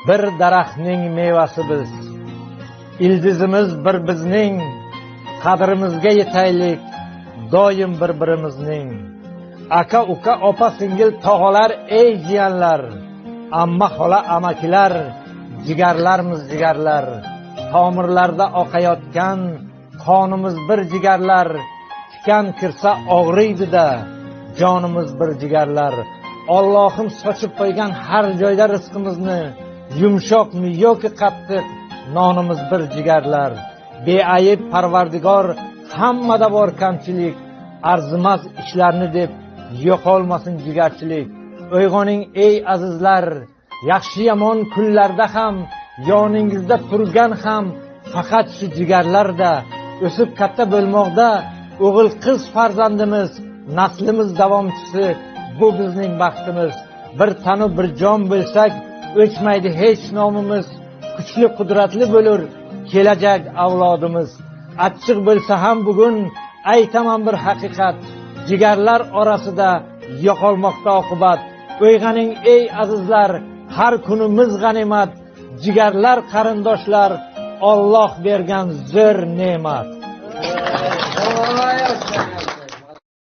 bir daraxtning mevasi biz. Ildizimiz bir bizning, qadrimizga yetaylik doim bir-birimizning. Aka uka opa singil tog'alar ey jiyanlar, amma xola amakilar, jigarlarmiz jigarlar. Tomirlarda oqayotgan qonimiz bir jigarlar, tikan kirsa og'riydi-da jonimiz bir jigarlar. Allohim sochib qo'ygan har joyda rizqimizni, yumshoqmi yoki qattiq nonimiz bir jigarlar. Beayib Parvardigor hammada bor kamchilik, arzimas ishlarni deb yo'qolmasin jigarchilik. Uyg'oning ey azizlar, yaxshi yomon kunlarda ham yoningizda turgan ham faqat shu jigarlarda. O'sib katta bo'lmoqda o'g'il qiz farzandimiz, naslimiz davomchisi bu bizning baxtimiz. Bir tanu bir jon bo'lsak o'chmaydi hech nomimiz, kuchli qudratli bo'lur kelajak avlodimiz. Achchiq bo'lsa ham bugun aytaman bir haqiqat, jigarlar orasida yo'qolmoqda oqibat. Uyg'oning ey azizlar, har kunimiz g'animat, jigarlar qarindoshlar Alloh bergan zo'r ne'mat.